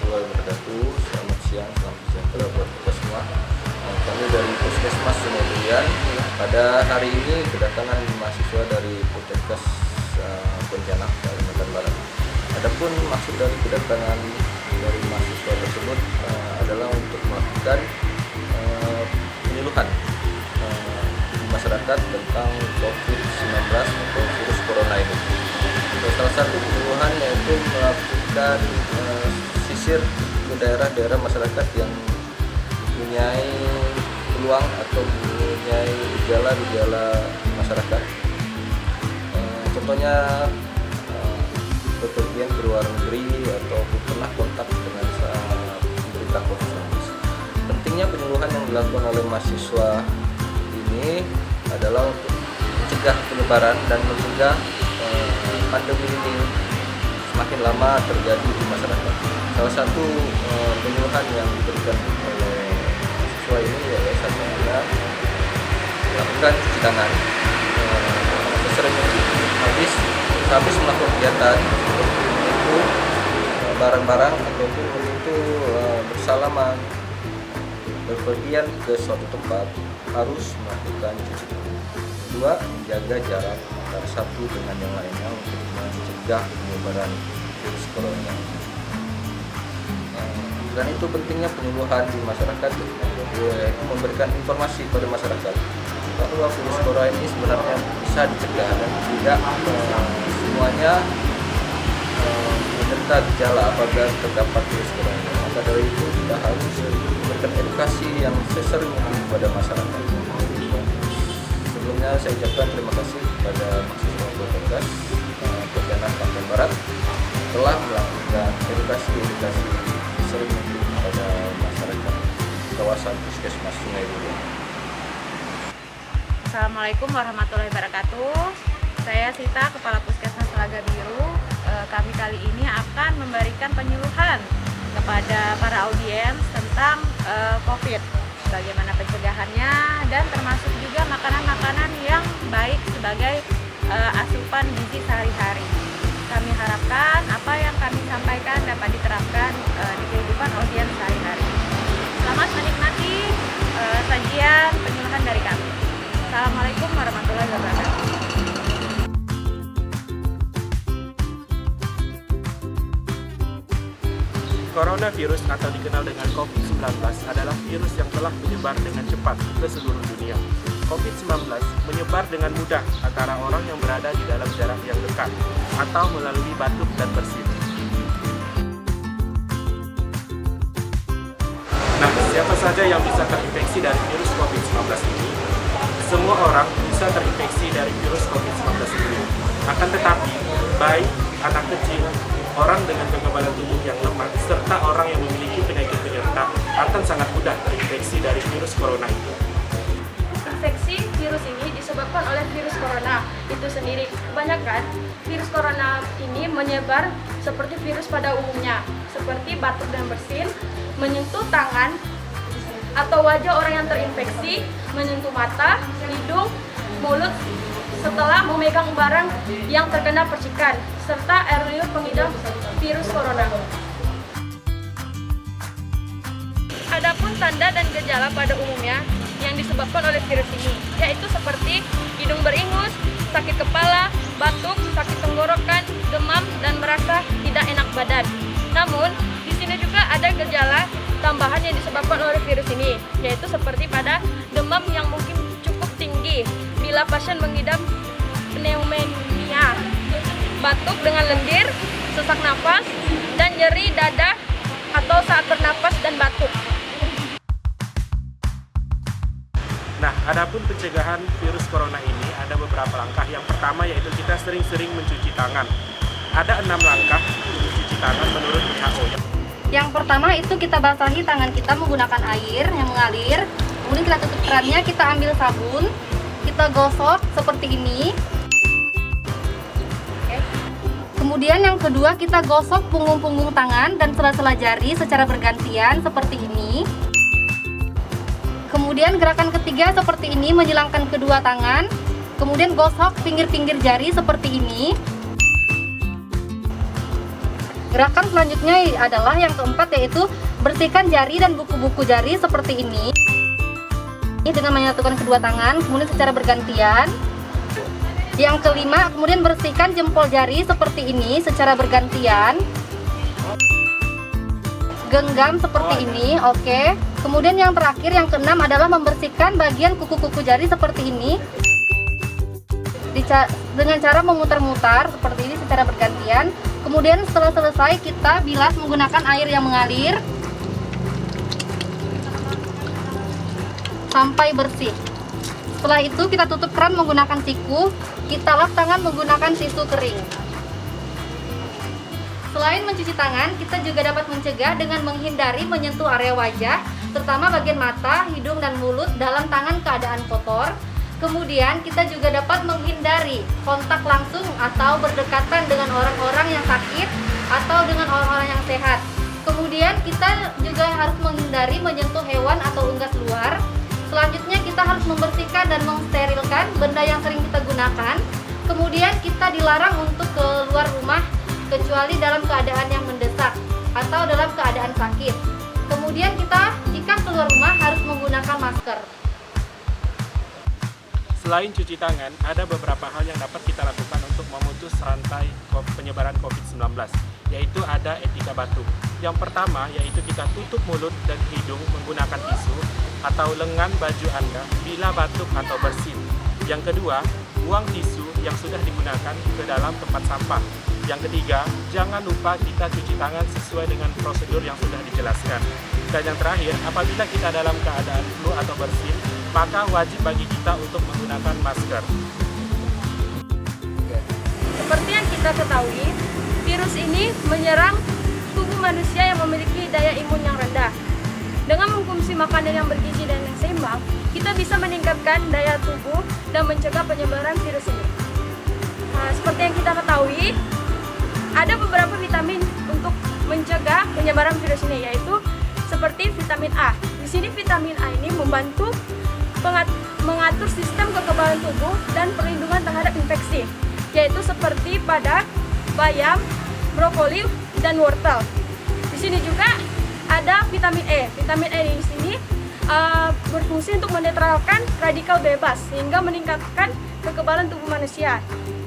warahmatullahi wabarakatuh. Selamat siang, selamat sejahtera buat kita semua. Kami dari Puskesmas Sungai Durian pada hari ini kedatangan mahasiswa dari Puskesmas Pontianak, Kalimantan Barat. Adapun maksud dari kedatangan dari mahasiswa tersebut adalah untuk melakukan penyuluhan di masyarakat tentang COVID-19 atau virus corona ini. Salah satu penyuluhan yaitu melakukan sisir ke daerah-daerah masyarakat yang mempunyai peluang atau mempunyai gejala-gejala masyarakat. Contohnya bepergian ke luar negeri atau pernah kontak dengan penderita COVID-19. Pentingnya penyuluhan yang dilakukan oleh mahasiswa ini adalah untuk mencegah penyebaran dan mencegah pandemi ini semakin lama terjadi di masyarakat. Salah satu penyuluhan yang diberikan oleh mahasiswa ini yaitu melakukan cuci tangan sesering mungkin habis melakukan kegiatan seperti menyentuh barang-barang ataupun menyentuh bersalaman berpergian ke suatu tempat harus melakukan cuci tangan. Kedua, menjaga jarak antara satu dengan yang lainnya untuk mencegah penyebaran virus corona. Dan itu pentingnya penyuluhan di masyarakat, memberikan informasi pada masyarakat bahwa virus corona ini sebenarnya bisa dicegah dan tidak semuanya menderita gejala apabila terdapat virus corona. Maka dari itu kita harus memberikan edukasi yang sesering mungkin kepada masyarakat. Sebelumnya saya ucapkan terima kasih kepada mahasiswa Puskesmas Pontianak Kalimantan Barat telah melakukan edukasi sering mungkin kepada masyarakat kawasan Puskesmas Sungai Durian. Assalamualaikum warahmatullahi wabarakatuh. Saya Sita, Kepala Puskesmas Telaga Biru. Kami kali ini akan memberikan penyuluhan kepada para audiens tentang COVID, bagaimana pencegahannya dan termasuk juga makanan-makanan yang baik sebagai asupan gizi sehari-hari. Kami harapkan apa yang kami sampaikan dapat diterapkan di kehidupan audiens sehari-hari. Selamat menikmati sajian penyuluhan dari kami. Assalamualaikum warahmatullahi wabarakatuh. Coronavirus atau dikenal dengan COVID-19 adalah virus yang telah menyebar dengan cepat ke seluruh dunia. COVID-19 menyebar dengan mudah antara orang yang berada di dalam jarak yang dekat atau melalui batuk dan bersin. Nah, siapa saja yang bisa terinfeksi dari virus COVID-19 ini? Semua orang bisa terinfeksi dari virus COVID-19 ini. Akan tetapi, baik anak kecil, orang dengan kekebalan tubuh yang lemah, serta orang yang memiliki penyakit penyerta akan sangat mudah terinfeksi dari virus corona itu. Infeksi virus ini disebabkan oleh virus corona itu sendiri. Kebanyakan virus corona ini menyebar seperti virus pada umumnya, seperti batuk dan bersin, menyentuh tangan atau wajah orang yang terinfeksi, menyentuh mata, hidung, mulut, setelah memegang barang yang terkena percikan, serta air liur pengidap virus corona. Adapun tanda dan gejala pada umumnya yang disebabkan oleh virus ini, yaitu seperti hidung beringus, sakit kepala, batuk, sakit tenggorokan, demam, dan merasa tidak enak badan. Namun, di sini juga ada gejala tambahan yang disebabkan oleh virus ini, yaitu seperti pada demam yang mungkin cukup tinggi bila pasien mengidap pneumonia, batuk dengan lendir, sesak napas, dan nyeri dada atau saat bernapas dan batuk. Nah, adapun pencegahan virus corona ini ada beberapa langkah. Yang pertama yaitu kita sering-sering mencuci tangan. Ada 6 langkah untuk mencuci tangan menurut WHO. Yang pertama itu kita basahi tangan kita menggunakan air yang mengalir. Kemudian kita tutup kerannya, kita ambil sabun, kita gosok seperti ini. Kemudian yang kedua kita gosok punggung-punggung tangan dan sela-sela jari secara bergantian seperti ini. Kemudian gerakan ketiga seperti ini, menjilangkan kedua tangan. Kemudian gosok pinggir-pinggir jari seperti ini. Gerakan selanjutnya adalah yang keempat, yaitu bersihkan jari dan buku-buku jari seperti ini dengan menyatukan kedua tangan, kemudian secara bergantian. Yang kelima, kemudian bersihkan jempol jari seperti ini secara bergantian. Genggam seperti ini, oke. Kemudian yang terakhir, yang keenam adalah membersihkan bagian kuku-kuku jari seperti ini dengan cara memutar-mutar seperti ini secara bergantian. Kemudian setelah selesai, kita bilas menggunakan air yang mengalir sampai bersih. Setelah itu kita tutup keran menggunakan siku, kita lap tangan menggunakan tisu kering. Selain mencuci tangan, kita juga dapat mencegah dengan menghindari menyentuh area wajah, terutama bagian mata, hidung, dan mulut dalam tangan keadaan kotor. Kemudian kita juga dapat menghindari kontak langsung atau berdekatan dengan orang-orang yang sakit atau dengan orang-orang yang sehat. Kemudian kita juga harus menghindari menyentuh hewan atau unggas luar. Selanjutnya kita harus membersihkan dan mensterilkan benda yang sering kita gunakan. Kemudian kita dilarang untuk keluar rumah kecuali dalam keadaan yang mendesak atau dalam keadaan sakit. Kemudian kita jika keluar rumah harus menggunakan masker. Selain cuci tangan, ada beberapa hal yang dapat kita lakukan untuk memutus rantai penyebaran COVID-19, yaitu ada etika batuk. Yang pertama, yaitu kita tutup mulut dan hidung menggunakan tisu atau lengan baju Anda bila batuk atau bersin. Yang kedua, buang tisu yang sudah digunakan ke dalam tempat sampah. Yang ketiga, jangan lupa kita cuci tangan sesuai dengan prosedur yang sudah dijelaskan. Dan yang terakhir, apabila kita dalam keadaan flu atau bersin, maka wajib bagi kita untuk menggunakan masker. Seperti yang kita ketahui, virus ini menyerang tubuh manusia yang memiliki daya imun yang rendah. Dengan mengkonsumsi makanan yang bergizi dan yang seimbang, kita bisa meningkatkan daya tubuh dan mencegah penyebaran virus ini. Nah, seperti yang kita ketahui, ada beberapa vitamin untuk mencegah penyebaran virus ini, yaitu seperti vitamin A. Di sini vitamin A ini membantu mengatur sistem kekebalan tubuh dan perlindungan terhadap infeksi, yaitu seperti pada bayam, brokoli, dan wortel. Di sini juga ada vitamin E. Vitamin E di sini berfungsi untuk menetralkan radikal bebas sehingga meningkatkan kekebalan tubuh manusia.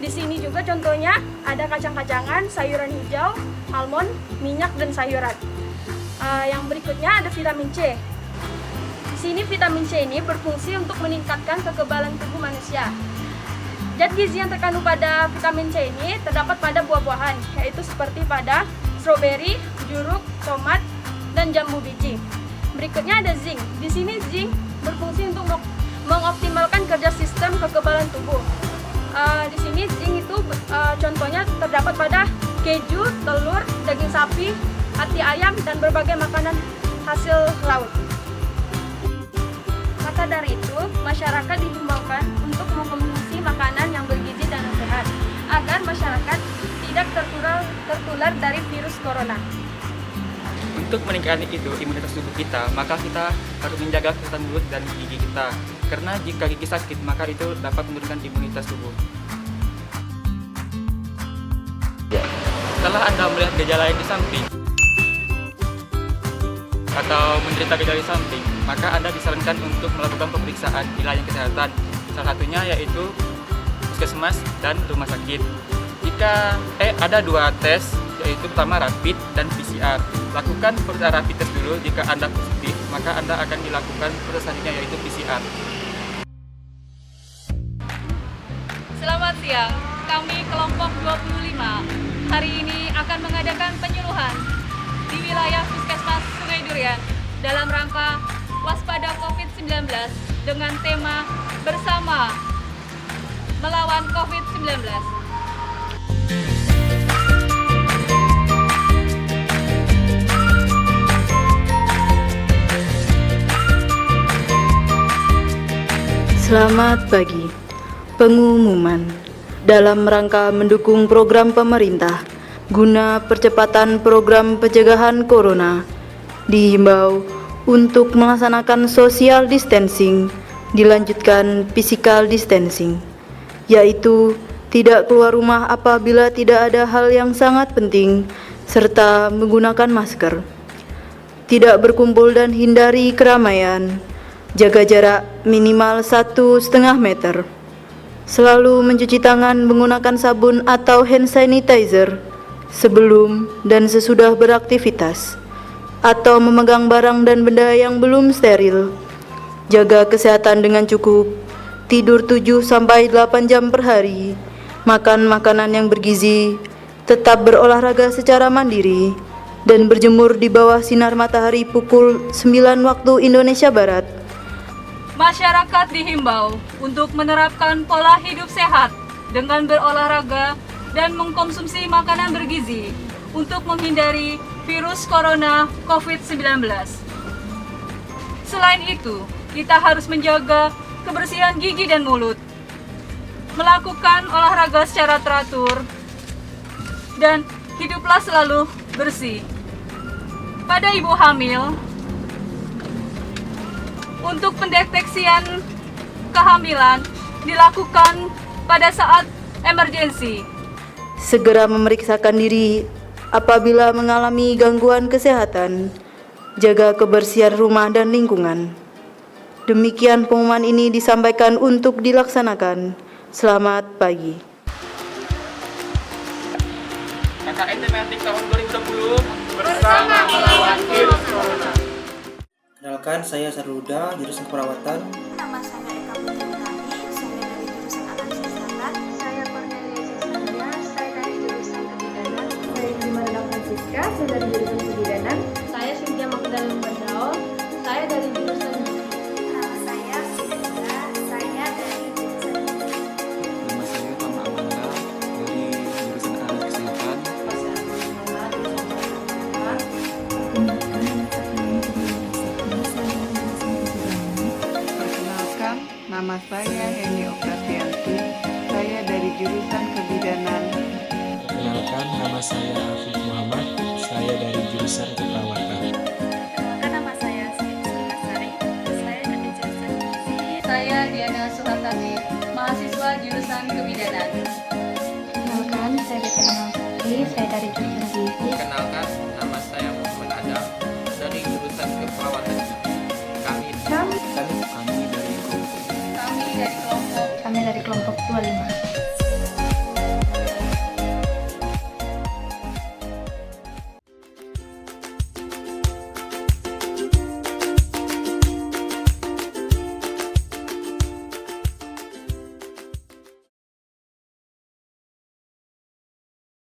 Di sini juga contohnya ada kacang-kacangan, sayuran hijau, almond, minyak, dan sayuran. Yang berikutnya ada vitamin C. Di sini vitamin C ini berfungsi untuk meningkatkan kekebalan tubuh manusia. Zat gizi yang terkandung pada vitamin C ini terdapat pada buah-buahan, yaitu seperti pada stroberi, jeruk, tomat, dan jambu biji. Berikutnya ada zinc. Di sini zinc berfungsi untuk mengoptimalkan kerja sistem kekebalan tubuh. Di sini zinc itu contohnya terdapat pada keju, telur, daging sapi, hati ayam, dan berbagai makanan hasil laut. Maka dari itu, masyarakat dihimbaukan untuk mengkonsumsi makanan yang bergizi dan sehat agar masyarakat tidak tertular dari virus corona. Untuk meningkatkan imunitas tubuh kita, maka kita harus menjaga kesehatan mulut dan gigi kita. Karena jika gigi sakit, maka itu dapat menurunkan imunitas tubuh. Setelah Anda melihat gejala yang di samping atau menderita gejala di samping, maka Anda disarankan untuk melakukan pemeriksaan di layanan kesehatan. Salah satunya yaitu puskesmas dan rumah sakit. Jika ada 2 tes, yaitu pertama rapid dan PCR. Lakukan pemeriksaan rapid test dulu. Jika Anda positif, maka Anda akan dilakukan proses selanjutnya yaitu PCR. Selamat siang, kami kelompok 25 hari ini akan mengadakan penyuluhan di wilayah Puskesmas Sungai Durian dalam rangka waspada COVID-19 dengan tema Bersama Melawan COVID-19. Selamat pagi. Pengumuman dalam rangka mendukung program pemerintah guna percepatan program pencegahan corona dihimbau untuk melaksanakan social distancing dilanjutkan physical distancing, yaitu tidak keluar rumah apabila tidak ada hal yang sangat penting serta menggunakan masker. Tidak berkumpul dan hindari keramaian. Jaga jarak minimal 1,5 meter. Selalu mencuci tangan menggunakan sabun atau hand sanitizer sebelum dan sesudah beraktivitas, atau memegang barang dan benda yang belum steril. Jaga kesehatan dengan cukup, tidur 7-8 jam per hari, makan makanan yang bergizi, tetap berolahraga secara mandiri, dan berjemur di bawah sinar matahari pukul 9 waktu Indonesia Barat. Masyarakat dihimbau untuk menerapkan pola hidup sehat dengan berolahraga dan mengkonsumsi makanan bergizi untuk menghindari virus corona COVID-19. Selain itu, kita harus menjaga kebersihan gigi dan mulut, melakukan olahraga secara teratur, dan hiduplah selalu bersih. Pada ibu hamil, untuk pendeteksian kehamilan dilakukan pada saat emergensi. Segera memeriksakan diri apabila mengalami gangguan kesehatan. Jaga kebersihan rumah dan lingkungan. Demikian pengumuman ini disampaikan untuk dilaksanakan. Selamat pagi. KKN tematik tahun 2020 Bersama melawan virus corona. Kenalkan, saya Sarluda, jurusan perawatan. Nama saya Eka Putri Utami, saya dari jurusan Analisis Kesehatan. Saya Cornelia Cesardia, saya dari jurusan Kebidanan. Saya Gimana Francisca, saya dari jurusan Kebidanan. Saya Cynthia Magdalena Bandao, saya dari jurusan. Nama saya Sinda, saya dari jurusan. Nama saya Tama Amanda dari jurusan Analisis Kesehatan. Perkenalkan, nama saya Heni Oktasianti, saya dari jurusan Kebidanan. Perkenalkan, nama saya Afif Muhammad, saya dari jurusan keperawatan. Perkenalkan, nama saya Siti Sari, saya dari jurusan gizi. Saya Diana Suhatami, mahasiswa jurusan Kebidanan. Kenalkan, saya Betty Anastasi, saya dari jurusan